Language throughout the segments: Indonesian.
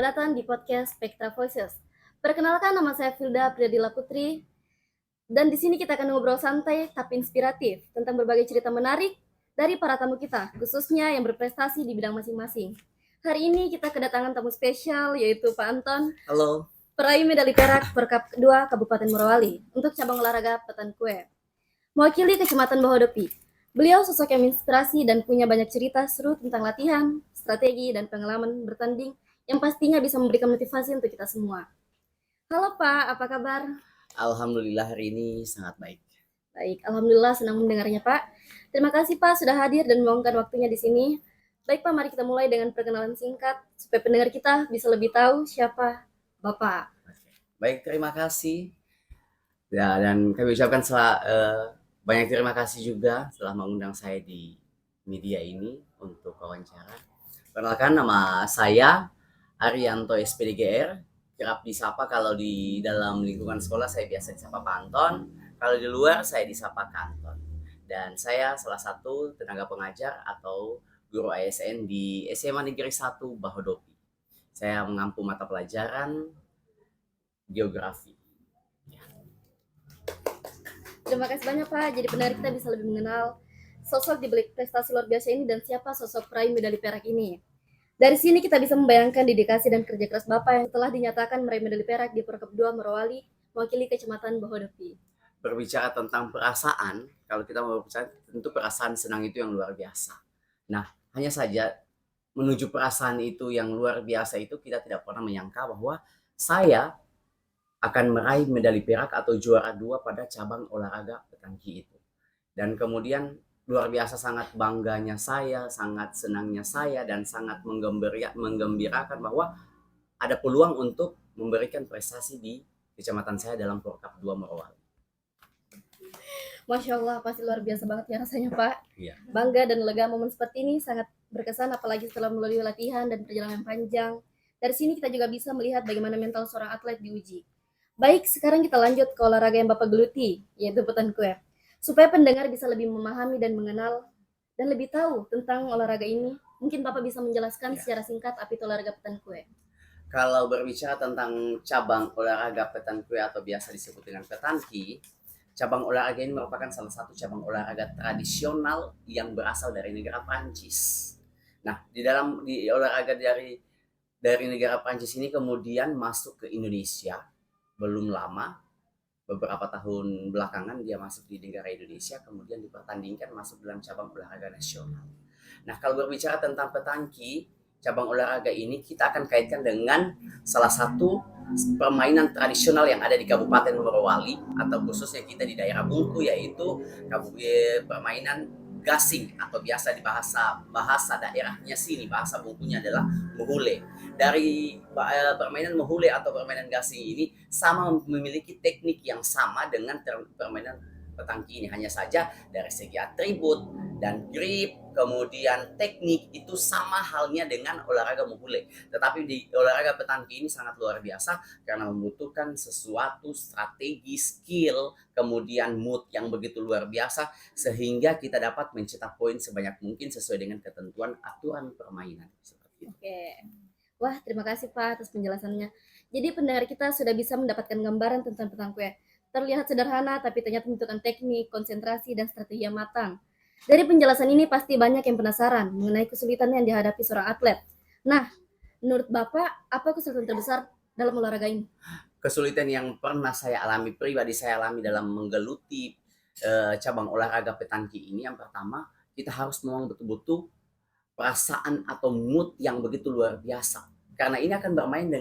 datang di podcast Spectra Voices. Perkenalkan, nama saya Filda Priadila Putri, dan di sini kita akan ngobrol santai tapi inspiratif tentang berbagai cerita menarik dari para tamu kita, khususnya yang berprestasi di bidang masing-masing. Hari ini kita kedatangan tamu spesial, yaitu Pak Anton, Halo. peraih medali perak Perkap 2 Kabupaten Morowali untuk cabang olahraga petan kue. Mewakili Kecamatan Bahodopi, beliau sosok yang menginspirasi dan punya banyak cerita seru tentang latihan, strategi, dan pengalaman bertanding yang pastinya bisa memberikan motivasi untuk kita semua. Halo Pak, apa kabar? Alhamdulillah hari ini sangat baik. Baik, Alhamdulillah senang mendengarnya Pak. Terima kasih Pak sudah hadir dan meluangkan waktunya di sini. Baik Pak, mari kita mulai dengan perkenalan singkat supaya pendengar kita bisa lebih tahu siapa Bapak. Baik, terima kasih. Ya, dan kami ucapkan banyak terima kasih juga telah mengundang saya di media ini untuk wawancara. Perkenalkan, nama saya Arianto SPDGR. Kerap disapa kalau di dalam lingkungan sekolah saya biasa disapa Pak Anton. Kalau di luar saya disapa Kanton. Dan saya salah satu tenaga pengajar atau guru ASN di SMA Negeri 1 Bahodopi. Saya mengampu mata pelajaran geografi. Terima kasih banyak Pak, jadi pendengar kita bisa lebih mengenal sosok di balik prestasi luar biasa ini dan siapa sosok peraih medali perak ini. Dari sini kita bisa membayangkan dedikasi dan kerja keras Bapak yang telah dinyatakan meraih medali perak di Perkap 2 Morowali, mewakili Kecamatan Bahodopi. Berbicara tentang perasaan, kalau kita mau berbicara, tentu perasaan senang itu yang luar biasa. Nah, hanya saja menuju perasaan itu yang luar biasa itu kita tidak pernah menyangka bahwa saya akan meraih medali perak atau juara 2 pada cabang olahraga petangki itu. Dan kemudian luar biasa sangat bangganya saya, sangat senangnya saya, dan sangat menggembirakan bahwa ada peluang untuk memberikan prestasi di kecamatan saya dalam Porkap 2 Morowali. Masya Allah, pasti luar biasa banget ya rasanya Pak. Iya. Bangga dan lega momen seperti ini sangat berkesan apalagi setelah melalui latihan dan perjalanan panjang. Dari sini kita juga bisa melihat bagaimana mental seorang atlet diuji. Baik, sekarang kita lanjut ke olahraga yang Bapak geluti, yaitu petan kue. Supaya pendengar bisa lebih memahami dan mengenal dan lebih tahu tentang olahraga ini, mungkin Bapak bisa menjelaskan secara singkat apa itu olahraga petan kue. Kalau berbicara tentang cabang olahraga petan kue atau biasa disebut dengan petanki, cabang olahraga ini merupakan salah satu cabang olahraga tradisional yang berasal dari negara Prancis. Nah, di olahraga dari negara Prancis ini kemudian masuk ke Indonesia belum lama, beberapa tahun belakangan dia masuk di negara Indonesia, kemudian dipertandingkan masuk dalam cabang olahraga nasional. Nah, kalau berbicara tentang petangki, cabang olahraga ini kita akan kaitkan dengan salah satu permainan tradisional yang ada di Kabupaten Morowali atau khususnya kita di daerah Bungku, yaitu permainan gasing atau biasa di bahasa daerahnya sini, bahasa Bungkunya adalah muhule. Dari permainan muhule atau permainan gasing ini sama memiliki teknik yang sama dengan permainan petangki ini, hanya saja dari segi atribut dan grip, kemudian teknik itu sama halnya dengan olahraga muhule. Tetapi di olahraga petangki ini sangat luar biasa karena membutuhkan sesuatu strategi, skill, kemudian mood yang begitu luar biasa sehingga kita dapat mencetak poin sebanyak mungkin sesuai dengan ketentuan aturan permainan. Seperti itu. Oke. Wah, terima kasih Pak atas penjelasannya. Jadi pendengar kita sudah bisa mendapatkan gambaran tentang petang kue. Terlihat sederhana, tapi ternyata membutuhkan teknik, konsentrasi, dan strategi yang matang. Dari penjelasan ini pasti banyak yang penasaran mengenai kesulitan yang dihadapi seorang atlet. Nah, menurut Bapak, apa kesulitan terbesar dalam olahraga ini? Kesulitan yang pernah saya alami, pribadi saya alami dalam menggeluti cabang olahraga petangki ini, yang pertama, kita harus memang betul-betul perasaan atau mood yang begitu luar biasa. Karena ini akan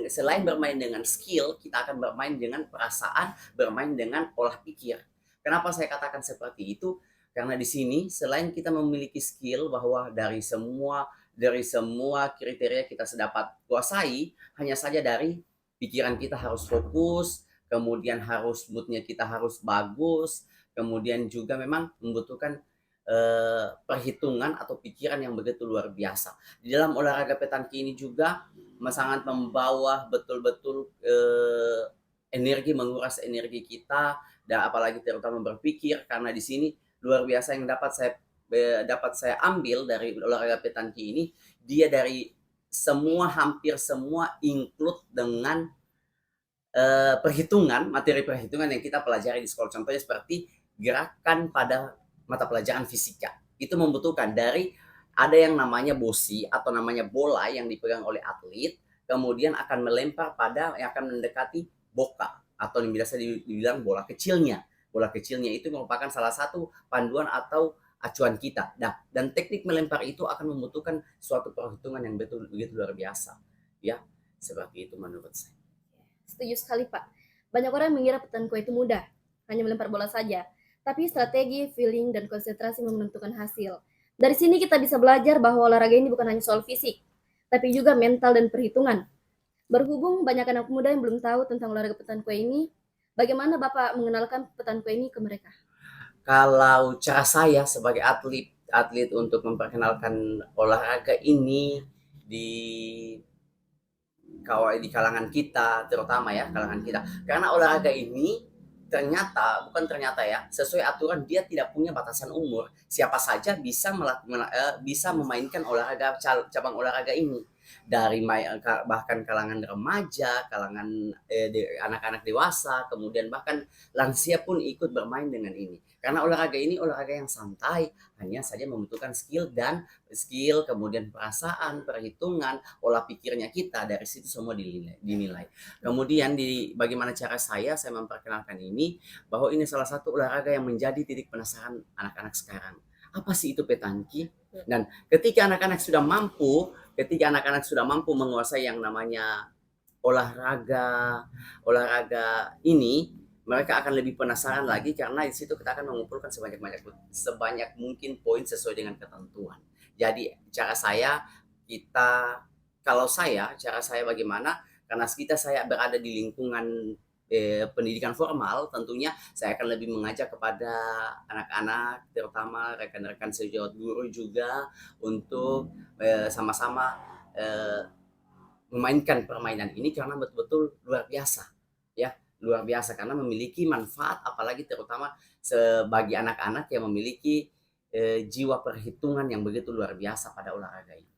selain bermain dengan skill, kita akan bermain dengan perasaan, bermain dengan olah pikir. Kenapa saya katakan seperti itu? Karena di sini selain kita memiliki skill bahwa dari semua kriteria kita sedapat kuasai, hanya saja dari pikiran kita harus fokus, kemudian moodnya kita harus bagus, kemudian juga memang membutuhkan perhitungan atau pikiran yang begitu luar biasa. Di dalam olahraga petanki ini juga sangat membawa betul-betul energi, menguras energi kita, dan apalagi terutama berpikir, karena di sini luar biasa yang dapat saya ambil dari olahraga petanki ini, dia dari hampir semua include dengan perhitungan, materi perhitungan yang kita pelajari di sekolah. Contohnya seperti gerakan pada mata pelajaran fisika. Itu membutuhkan dari ada yang namanya bosi atau namanya bola yang dipegang oleh atlet, kemudian akan melempar pada yang akan mendekati boka atau yang biasa dibilang bola kecilnya. Bola kecilnya itu merupakan salah satu panduan atau acuan kita. Nah, dan teknik melempar itu akan membutuhkan suatu perhitungan yang begitu luar biasa. Ya, seperti itu menurut saya. Setuju sekali, Pak. Banyak orang mengira petanku itu mudah, hanya melempar bola saja. Tapi strategi, feeling, dan konsentrasi menentukan hasil. Dari sini kita bisa belajar bahwa olahraga ini bukan hanya soal fisik, tapi juga mental dan perhitungan. Berhubung banyak anak muda yang belum tahu tentang olahraga petanku ini, bagaimana Bapak mengenalkan petanku ini ke mereka? Kalau cara saya sebagai atlet untuk memperkenalkan olahraga ini di di kalangan kita, terutama ya kalangan kita, karena olahraga ini bukan ternyata ya, sesuai aturan dia tidak punya batasan umur. Siapa saja bisa memainkan cabang olahraga ini. Dari bahkan kalangan remaja, kalangan anak-anak dewasa, kemudian bahkan lansia pun ikut bermain dengan ini. Karena olahraga ini olahraga yang santai, hanya saja membutuhkan skill, kemudian perasaan, perhitungan, olah pikirnya kita, dari situ semua dinilai. Kemudian bagaimana cara saya memperkenalkan ini, bahwa ini salah satu olahraga yang menjadi titik penasaran anak-anak sekarang. Apa sih itu petanki? Dan ketika anak-anak sudah mampu menguasai yang namanya olahraga olahraga ini, mereka akan lebih penasaran lagi karena di situ kita akan mengumpulkan sebanyak mungkin poin sesuai dengan ketentuan. Jadi kita cara saya bagaimana? Karena saya berada di lingkungan pendidikan formal, tentunya saya akan lebih mengajak kepada anak-anak, terutama rekan-rekan sejawat guru juga, untuk sama-sama memainkan permainan ini karena betul-betul luar biasa, ya luar biasa karena memiliki manfaat, apalagi terutama bagi anak-anak yang memiliki jiwa perhitungan yang begitu luar biasa pada olahraga ini.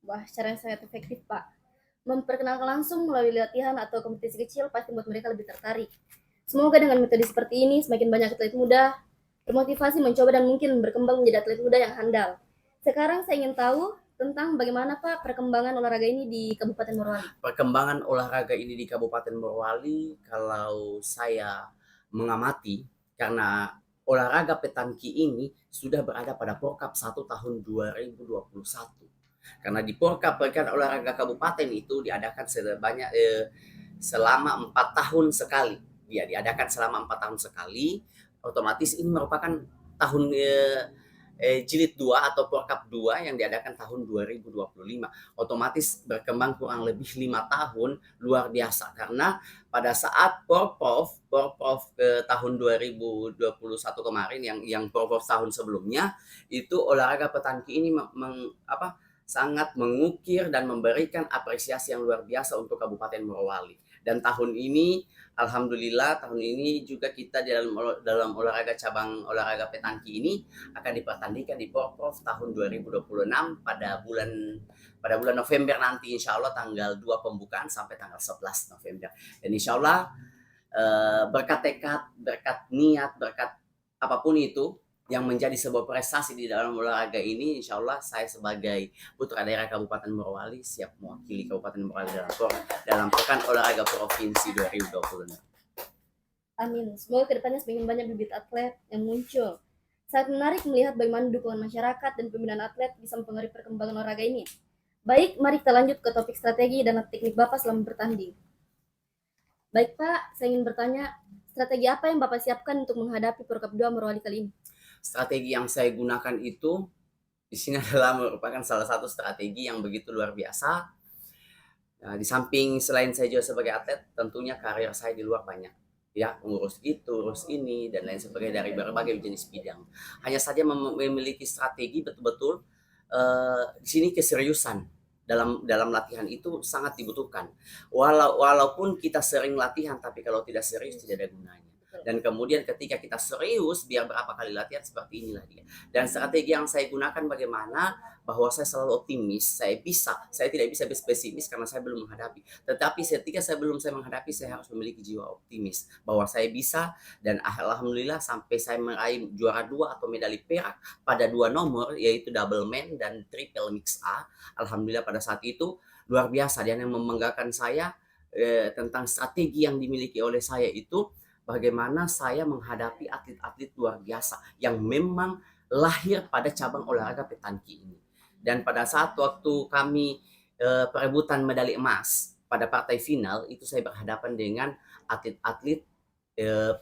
Wah, cara yang sangat efektif, Pak. Memperkenalkan langsung melalui latihan atau kompetisi kecil pasti membuat mereka lebih tertarik. Semoga dengan metode seperti ini, semakin banyak atlet muda termotivasi mencoba dan mungkin berkembang menjadi atlet muda yang handal. Sekarang saya ingin tahu tentang bagaimana Pak perkembangan olahraga ini di Kabupaten Morowali. Perkembangan olahraga ini di Kabupaten Morowali, kalau saya mengamati, karena olahraga petanki ini sudah berada pada Porkap 1 tahun 2021. Karena di Porkap Pekan Olahraga Kabupaten itu selama 4 tahun sekali. Dia diadakan selama 4 tahun sekali. Otomatis ini merupakan tahun jilid 2 atau Porkap 2 yang diadakan tahun 2025. Otomatis berkembang kurang lebih 5 tahun, luar biasa. Karena pada saat Porprov tahun 2021 kemarin, yang Porprov tahun sebelumnya, itu olahraga petanki ini sangat mengukir dan memberikan apresiasi yang luar biasa untuk Kabupaten Morowali. Dan tahun ini, alhamdulillah, juga kita dalam cabang olahraga petanki ini akan dipertandingkan di Porprov tahun 2026 pada bulan November nanti, insya Allah tanggal 2 pembukaan sampai tanggal 11 November. Dan insya Allah berkat tekad, berkat niat, berkat apapun itu yang menjadi sebuah prestasi di dalam olahraga ini, insya Allah saya sebagai putra daerah Kabupaten Morowali siap mewakili Kabupaten Morowali dalam Pekan Olahraga Provinsi 2026. Amin. Semoga kedepannya semakin banyak bibit atlet yang muncul. Sangat menarik melihat bagaimana dukungan masyarakat dan pembinaan atlet bisa mempengaruhi perkembangan olahraga ini. Baik, mari kita lanjut ke topik strategi dan teknik Bapak selama bertanding. Baik Pak, saya ingin bertanya, strategi apa yang Bapak siapkan untuk menghadapi Porkap 2 Morowali kali ini? Strategi yang saya gunakan itu di sini adalah merupakan salah satu strategi yang begitu luar biasa. Nah, di samping selain saya juga sebagai atlet, tentunya karir saya di luar banyak. Ya, urus itu, urus ini, dan lain sebagainya dari berbagai jenis bidang. Hanya saja memiliki strategi betul-betul di sini keseriusan dalam latihan itu sangat dibutuhkan. Walaupun kita sering latihan, tapi kalau tidak serius tidak ada gunanya. Dan kemudian ketika kita serius, biar berapa kali latihan seperti inilah dia. Dan strategi yang saya gunakan bagaimana, bahwa saya selalu optimis, saya tidak bisa pesimis karena saya belum menghadapi. Tetapi ketika saya menghadapi, saya harus memiliki jiwa optimis bahwa saya bisa, dan alhamdulillah sampai saya meraih juara 2 atau medali perak pada 2 nomor, yaitu double man dan triple mix A. Alhamdulillah pada saat itu luar biasa, dan yang membanggakan saya tentang strategi yang dimiliki oleh saya itu bagaimana saya menghadapi atlet-atlet luar biasa yang memang lahir pada cabang olahraga petanki ini. Dan pada saat waktu kami perebutan medali emas pada partai final itu, saya berhadapan dengan atlet-atlet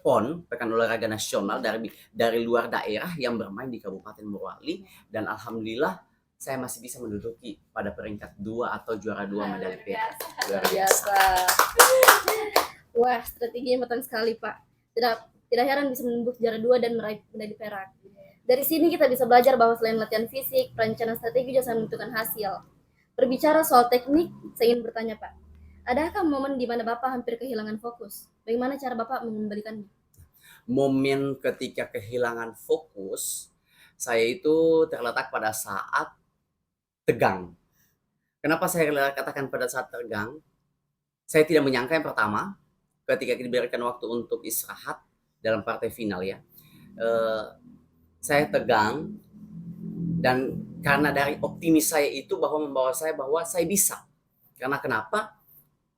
PON, Pekan Olahraga Nasional dari luar daerah yang bermain di Kabupaten Morowali, dan alhamdulillah saya masih bisa menduduki pada peringkat 2 atau juara 2 medali perak. Luar biasa. Wah, strateginya matang sekali, Pak. Tidak tidak heran bisa menembus juara 2 dan meraih medali perak. Dari sini kita bisa belajar bahwa selain latihan fisik, perencanaan strategi juga menentukan hasil. Berbicara soal teknik, saya ingin bertanya, Pak. Adakah momen di mana Bapak hampir kehilangan fokus? Bagaimana cara Bapak mengembalikannya? Momen ketika kehilangan fokus, saya itu terletak pada saat tegang. Kenapa saya katakan pada saat tegang? Saya tidak menyangka yang pertama, ketika diberikan waktu untuk istirahat dalam partai final ya, saya tegang, dan karena dari optimis saya itu membawa saya bahwa saya bisa. Karena kenapa?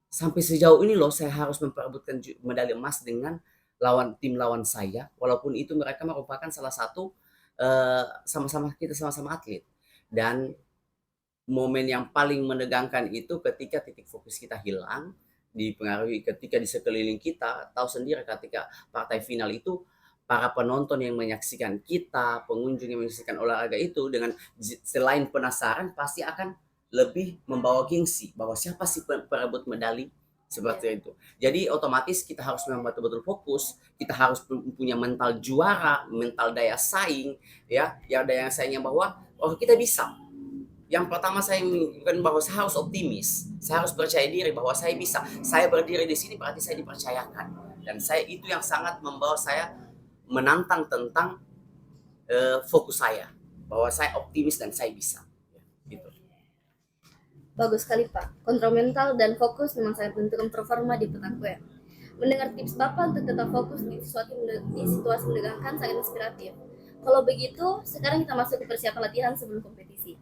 Sampai sejauh ini loh saya harus memperebutkan medali emas dengan tim lawan saya, walaupun itu mereka merupakan salah satu sama-sama atlet. Dan momen yang paling menegangkan itu ketika titik fokus kita hilang, dipengaruhi ketika di sekeliling kita, tahu sendiri ketika partai final itu para penonton yang menyaksikan kita, pengunjung yang menyaksikan olahraga itu, dengan selain penasaran pasti akan lebih membawa gengsi bahwa siapa sih perebut medali seperti itu. Jadi otomatis kita harus memang betul-betul fokus, kita harus punya mental juara, mental daya saing ya, yang daya saingnya bahwa kita bisa. Yang pertama saya menunjukkan bahwa saya harus optimis, saya harus percaya diri bahwa saya bisa. Saya berdiri di sini berarti saya dipercayakan, dan saya itu yang sangat membawa saya menantang tentang fokus saya, bahwa saya optimis dan saya bisa. Gitu. Bagus sekali, Pak. Kontrol mental dan fokus memang sangat menentukan performa di petangkuan. Mendengar tips Bapak untuk tetap fokus di situasi menegangkan sangat inspiratif. Kalau begitu, sekarang kita masuk ke persiapan latihan sebelum kompetisi.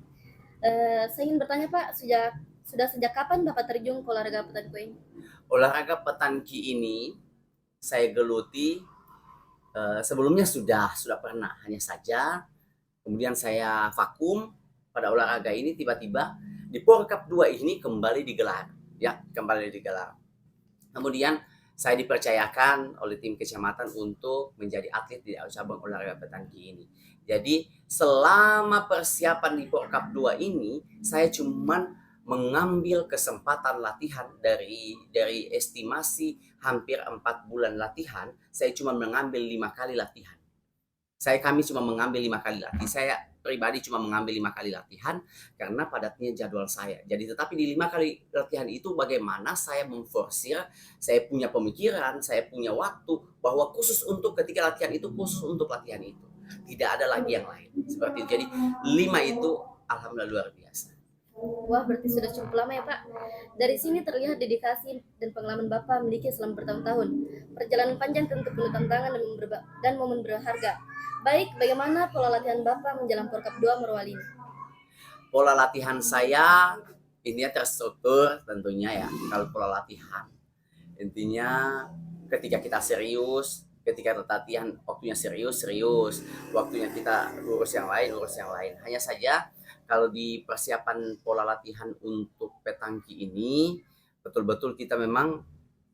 Saya ingin bertanya, Pak, sudah sejak kapan Bapak terjun ke olahraga petanki ini? Olahraga petanki ini saya geluti sebelumnya sudah pernah, hanya saja kemudian saya vakum pada olahraga ini. Tiba-tiba di POR Cup 2 ini kembali digelar. Kemudian saya dipercayakan oleh tim kecamatan untuk menjadi atlet di cabang olahraga petanki ini. Jadi selama persiapan di POR Cup 2 ini, saya cuman mengambil kesempatan latihan dari estimasi hampir 4 bulan latihan, saya cuma mengambil 5 kali latihan. Kami cuma mengambil 5 kali latihan. Saya pribadi cuma mengambil 5 kali latihan karena padatnya jadwal saya. Jadi tetapi di 5 kali latihan itu bagaimana saya memforsir, saya punya pemikiran, saya punya waktu bahwa khusus untuk ketika latihan itu, khusus untuk latihan itu. Tidak ada lagi yang lain. Seperti itu. Jadi 5 itu alhamdulillah luar biasa. Wah, berarti sudah cukup lama ya, Pak. Dari sini terlihat dedikasi dan pengalaman Bapak memiliki selama bertahun-tahun. Perjalanan panjang tentu penuh tantangan dan momen berharga. Baik, bagaimana pola latihan Bapak menjelang POR Cup 2 Morowali ini? Pola latihan saya intinya terstruktur tentunya ya. Kalau pola latihan intinya ketika kita serius, ketika latihan waktunya serius, waktunya kita urus yang lain. Hanya saja kalau di persiapan pola latihan untuk petanki ini, betul-betul kita memang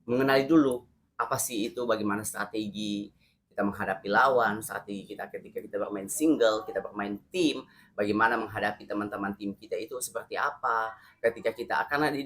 mengenali dulu apa sih itu, bagaimana strategi kita menghadapi lawan, strategi kita ketika kita bermain single, kita bermain tim, bagaimana menghadapi teman-teman tim kita itu seperti apa. Ketika kita, karena di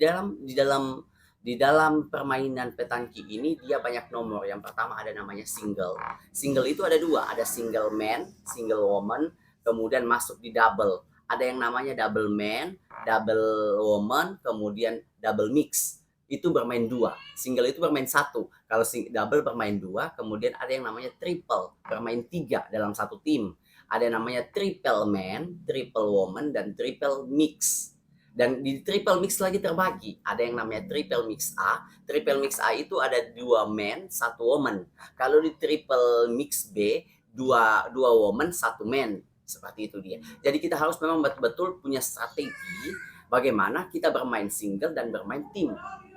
dalam permainan petanki ini dia banyak nomor. Yang pertama ada namanya single. Single itu ada 2, ada single man, single woman, kemudian masuk di double. Ada yang namanya double man, double woman, kemudian double mix. itu bermain dua, single itu bermain satu, kalau double bermain dua, kemudian ada yang namanya triple, bermain tiga dalam satu tim. Ada yang namanya triple man, triple woman, dan triple mix. Dan di triple mix lagi terbagi, ada yang namanya triple mix A. Triple mix A itu ada dua man, satu woman. Kalau di triple mix B, dua woman, satu man. Seperti itu dia. Jadi kita harus memang betul-betul punya strategi bagaimana kita bermain single dan bermain tim.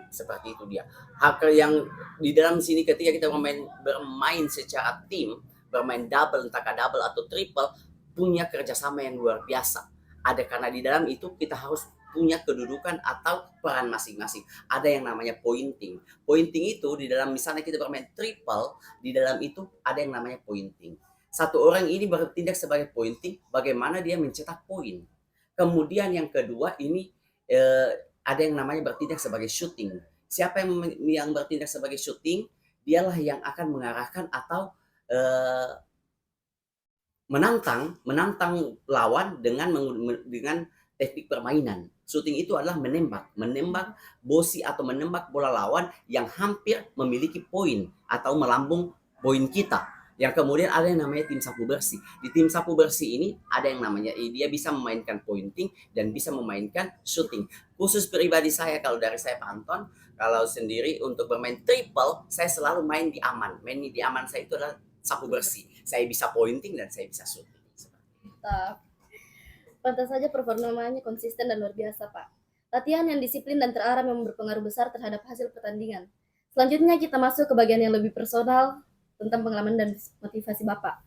Seperti itu dia. Hal yang di dalam sini ketika kita bermain secara tim, bermain double, entah double atau triple, punya kerjasama yang luar biasa. Ada karena di dalam itu kita harus punya kedudukan atau peran masing-masing. Ada yang namanya pointing. Pointing itu di dalam misalnya kita bermain triple, di dalam itu ada yang namanya pointing. Satu orang ini bertindak sebagai pointing, bagaimana dia mencetak poin. Kemudian yang kedua ini ada yang namanya bertindak sebagai shooting. Siapa yang bertindak sebagai shooting, dialah yang akan mengarahkan atau menantang lawan dengan teknik permainan. Shooting itu adalah menembak bosi atau menembak bola lawan yang hampir memiliki poin atau melambung poin kita. Yang kemudian ada yang namanya tim sapu bersih. Di tim sapu bersih ini ada yang namanya dia bisa memainkan pointing dan bisa memainkan shooting. Khusus pribadi saya, kalau dari saya Pak Anton, kalau sendiri untuk bermain triple, saya selalu main di aman. Main di aman saya itu adalah sapu bersih. Saya bisa pointing dan saya bisa shooting. Mantap. Pantas saja performanya konsisten dan luar biasa, Pak. Latihan yang disiplin dan terarah memang berpengaruh besar terhadap hasil pertandingan. Selanjutnya kita masuk ke bagian yang lebih personal tentang pengalaman dan motivasi Bapak.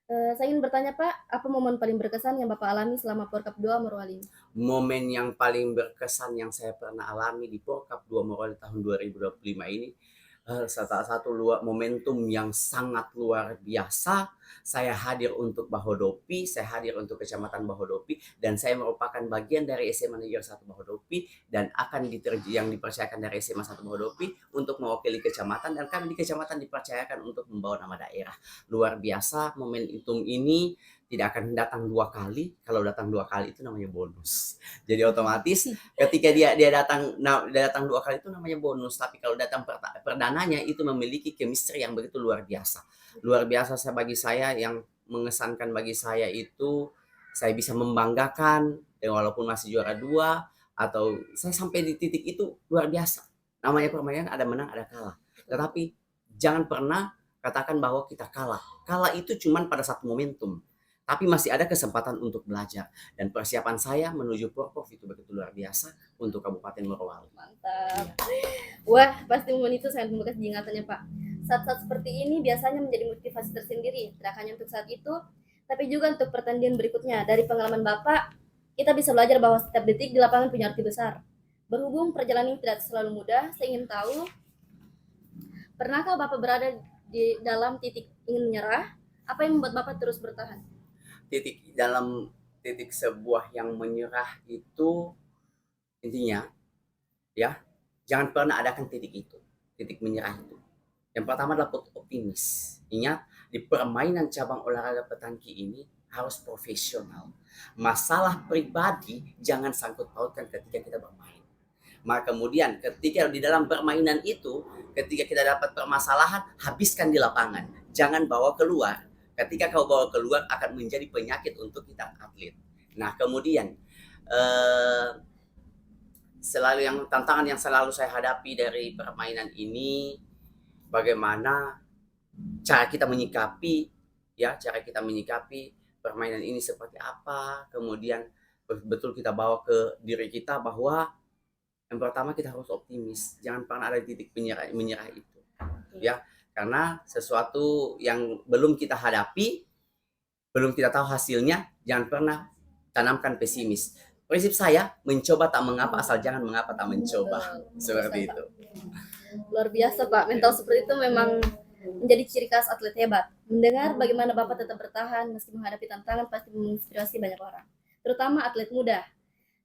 Saya ingin bertanya, Pak, apa momen paling berkesan yang Bapak alami selama Porkap 2 Morowali? Momen yang paling berkesan yang saya pernah alami di Porkap 2 Morowali tahun 2025 ini, salah satu momentum yang sangat luar biasa. Saya hadir untuk Bahodopi, saya hadir untuk Kecamatan Bahodopi, dan saya merupakan bagian dari SMA Negeri 1 Bahodopi dan akan yang dipercayakan dari SMA 1 Bahodopi untuk mewakili kecamatan, dan kami di kecamatan dipercayakan untuk membawa nama daerah. Luar biasa momentum ini, tidak akan datang dua kali. Kalau datang dua kali itu namanya bonus. Jadi otomatis ketika dia datang dua kali itu namanya bonus. Tapi kalau datang perdananya itu memiliki chemistry yang begitu luar biasa. Luar biasa bagi saya, yang mengesankan bagi saya itu saya bisa membanggakan walaupun masih juara dua, atau saya sampai di titik itu luar biasa. Namanya permainan ada menang ada kalah. Tetapi jangan pernah katakan bahwa kita kalah. Kalah itu cuma pada satu momentum. Tapi masih ada kesempatan untuk belajar. Dan persiapan saya menuju Porkov itu begitu luar biasa untuk Kabupaten Morowali. Mantap. Wah, pasti momen itu sangat membekas di ingatannya, Pak. Saat-saat seperti ini biasanya menjadi motivasi tersendiri, tidak hanya untuk saat itu, tapi juga untuk pertandingan berikutnya. Dari pengalaman Bapak, kita bisa belajar bahwa setiap detik di lapangan punya arti besar. Berhubung perjalanan ini tidak selalu mudah, saya ingin tahu, pernahkah Bapak berada di dalam titik ingin menyerah? Apa yang membuat Bapak terus bertahan? Dalam titik sebuah yang menyerah itu, intinya ya, jangan pernah adakan titik itu, titik menyerah itu. Yang pertama adalah optimis. Ingat, di permainan cabang olahraga petangki ini harus profesional. Masalah pribadi jangan sangkut pautkan ketika kita bermain. Maka kemudian ketika di dalam permainan itu, ketika kita dapat permasalahan, habiskan di lapangan, jangan bawa keluar. Ketika kau bawa keluar akan menjadi penyakit untuk kita atlet. Nah kemudian tantangan yang selalu saya hadapi dari permainan ini, bagaimana cara kita menyikapi permainan ini seperti apa. Kemudian betul kita bawa ke diri kita bahwa yang pertama kita harus optimis, jangan pernah ada titik menyerah itu, ya. Karena sesuatu yang belum kita hadapi, belum kita tahu hasilnya, jangan pernah tanamkan pesimis. Prinsip saya, mencoba tak mengapa, asal jangan mengapa tak mencoba. Seperti itu. Luar biasa, Pak. Mental seperti itu memang menjadi ciri khas atlet hebat. Mendengar bagaimana Bapak tetap bertahan meski menghadapi tantangan pasti menginspirasi banyak orang, terutama atlet muda.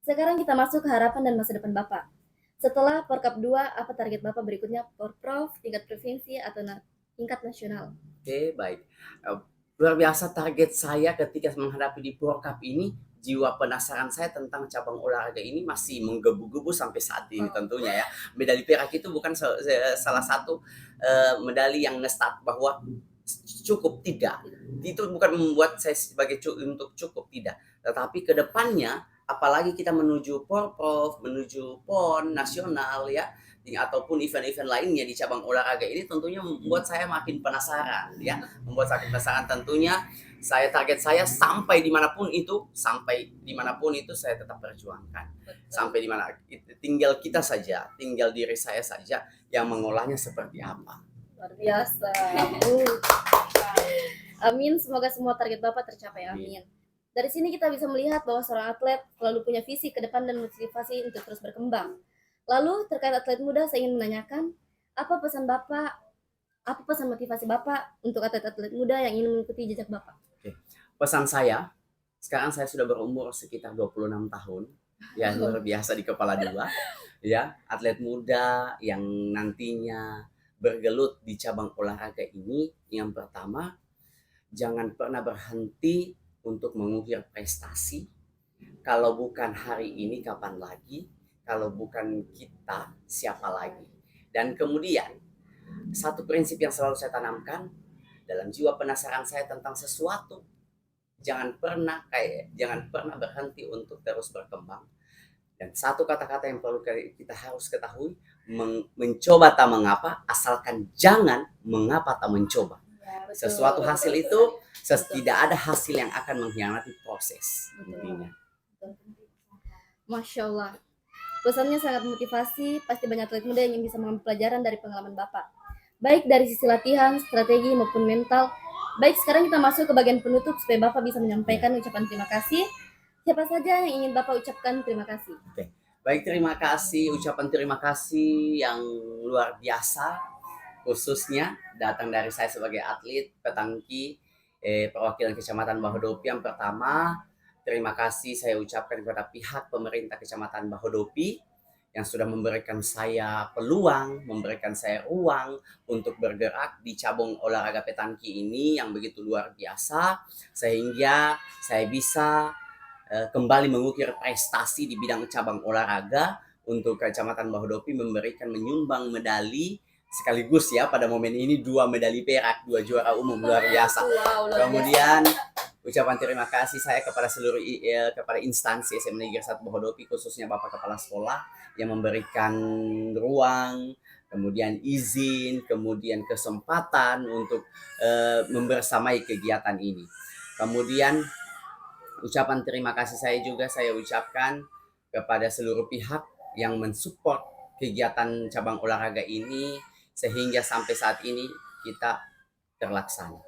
Sekarang kita masuk ke harapan dan masa depan Bapak. Setelah Porkap 2, apa target Bapak berikutnya? Porprov, tingkat provinsi, atau tingkat nasional? Oke, baik. Luar biasa target saya ketika menghadapi di Porkap ini, jiwa penasaran saya tentang cabang olahraga ini masih menggebu-gebu sampai saat ini tentunya ya. Medali perak itu bukan salah satu medali yang ngestat bahwa cukup, tidak. Itu bukan membuat saya sebagai untuk cukup, tidak. Tetapi ke depannya apalagi kita menuju Porprov, menuju PON nasional ya, ataupun event-event lainnya di cabang olahraga ini tentunya membuat saya makin penasaran ya, membuat saya penasaran tentunya. Target saya sampai dimanapun itu saya tetap perjuangkan. Sampai di mana tinggal kita saja, tinggal diri saya saja yang mengolahnya seperti apa. Luar biasa. Amin, semoga semua target Bapak tercapai, amin. Dari sini kita bisa melihat bahwa seorang atlet selalu punya visi ke depan dan motivasi untuk terus berkembang. Lalu terkait atlet muda, saya ingin menanyakan, apa pesan motivasi Bapak untuk atlet-atlet muda yang ingin mengikuti jejak Bapak? Pesan saya, sekarang saya sudah berumur sekitar 26 tahun, ya luar biasa di kepala dua, ya atlet muda yang nantinya bergelut di cabang olahraga ini. Yang pertama, jangan pernah berhenti untuk mengukir prestasi. Kalau bukan hari ini, kapan lagi? Kalau bukan kita, siapa lagi? Dan kemudian, satu prinsip yang selalu saya tanamkan dalam jiwa penasaran saya tentang sesuatu, jangan pernah berhenti untuk terus berkembang. Dan satu kata-kata yang perlu kita harus ketahui, mencoba tak mengapa, asalkan jangan mengapa tak mencoba. Sesuatu hasil itu tidak ada hasil yang akan mengkhianati proses. Intinya. Masya Allah, pesannya sangat motivasi. Pasti banyak atlet muda yang bisa mengambil pelajaran dari pengalaman Bapak, baik dari sisi latihan, strategi maupun mental. Baik, sekarang kita masuk ke bagian penutup supaya Bapak bisa menyampaikan ucapan terima kasih. Siapa saja yang ingin Bapak ucapkan terima kasih? Baik, terima kasih. Ucapan terima kasih yang luar biasa khususnya datang dari saya sebagai atlet petangki perwakilan Kecamatan Bahodopi. Yang pertama, terima kasih saya ucapkan kepada pihak pemerintah Kecamatan Bahodopi yang sudah memberikan saya peluang, memberikan saya ruang untuk bergerak di cabang olahraga petangki ini yang begitu luar biasa, sehingga saya bisa kembali mengukir prestasi di bidang cabang olahraga untuk Kecamatan Bahodopi, menyumbang medali sekaligus ya pada momen ini 2 medali perak, 2 juara umum, luar biasa. Kemudian ucapan terima kasih saya kepada seluruh kepada instansi SMA Negeri 1 Bahodopi, khususnya Bapak Kepala Sekolah yang memberikan ruang, kemudian izin, kemudian kesempatan untuk membersamai kegiatan ini. Kemudian ucapan terima kasih saya ucapkan kepada seluruh pihak yang mensupport kegiatan cabang olahraga ini sehingga sampai saat ini kita terlaksana.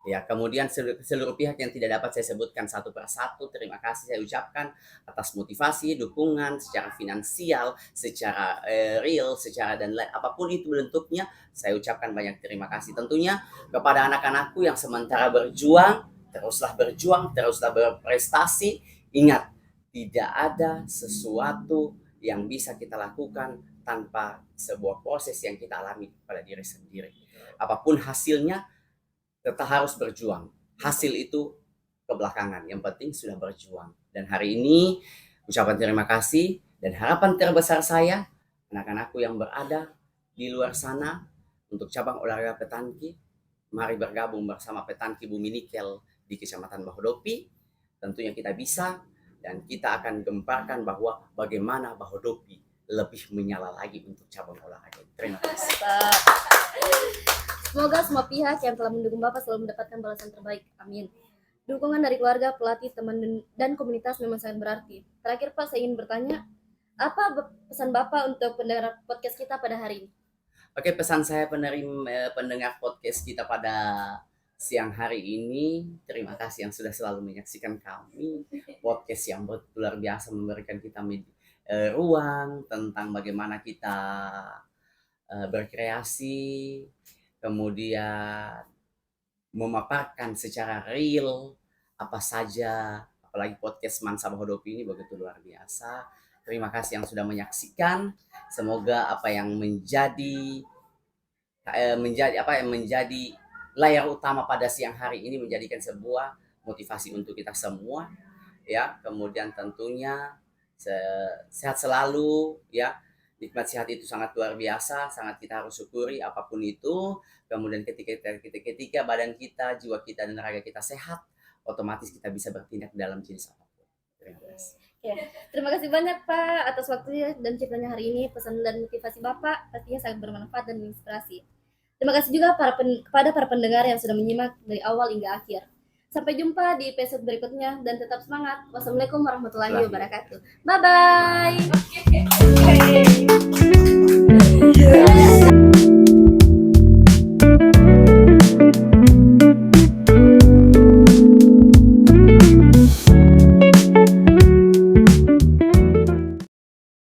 Ya, kemudian seluruh pihak yang tidak dapat saya sebutkan satu persatu, terima kasih saya ucapkan atas motivasi, dukungan secara finansial, secara real, secara dan lain apapun itu bentuknya, saya ucapkan banyak terima kasih. Tentunya kepada anak-anakku yang sementara berjuang, teruslah berprestasi. Ingat, tidak ada sesuatu yang bisa kita lakukan tanpa sebuah proses yang kita alami pada diri sendiri. Apapun hasilnya, tetap harus berjuang. Hasil itu kebelakangan. Yang penting sudah berjuang. Dan hari ini ucapan terima kasih dan harapan terbesar saya, anak-anakku yang berada di luar sana untuk cabang olahraga petangki, mari bergabung bersama Petangki Bumi Nikel di Kecamatan Bahodopi. Tentunya kita bisa, dan kita akan gemparkan bahwa bagaimana Bahodopi lebih menyala lagi untuk cabang olahraga. Terima kasih. Semoga semua pihak yang telah mendukung Bapak selalu mendapatkan balasan terbaik. Amin. Dukungan dari keluarga, pelatih, teman, dan komunitas memang sangat berarti. Terakhir Pak, saya ingin bertanya, apa pesan Bapak untuk pendengar podcast kita pada hari ini? Oke, pesan saya pendengar podcast kita pada siang hari ini, terima kasih yang sudah selalu menyaksikan kami. Podcast yang luar biasa memberikan kita ruang tentang bagaimana kita berkreasi, kemudian memaparkan secara real apa saja, apalagi podcast Mansa Bahodopi ini begitu luar biasa. Terima kasih yang sudah menyaksikan. Semoga apa yang menjadi layar utama pada siang hari ini menjadikan sebuah motivasi untuk kita semua. ya. Kemudian tentunya sehat selalu, ya. Nikmat sehat itu sangat luar biasa, sangat kita harus syukuri apapun itu. Kemudian ketika badan kita, jiwa kita, dan raga kita sehat, otomatis kita bisa bertindak dalam jenis apapun. Terima kasih. Ya, terima kasih banyak Pak atas waktunya dan ceritanya hari ini. Pesan dan motivasi Bapak pastinya sangat bermanfaat dan menginspirasi. Terima kasih juga kepada para pendengar yang sudah menyimak dari awal hingga akhir. Sampai jumpa di episode berikutnya dan tetap semangat. Wassalamualaikum warahmatullahi wabarakatuh. Bye bye.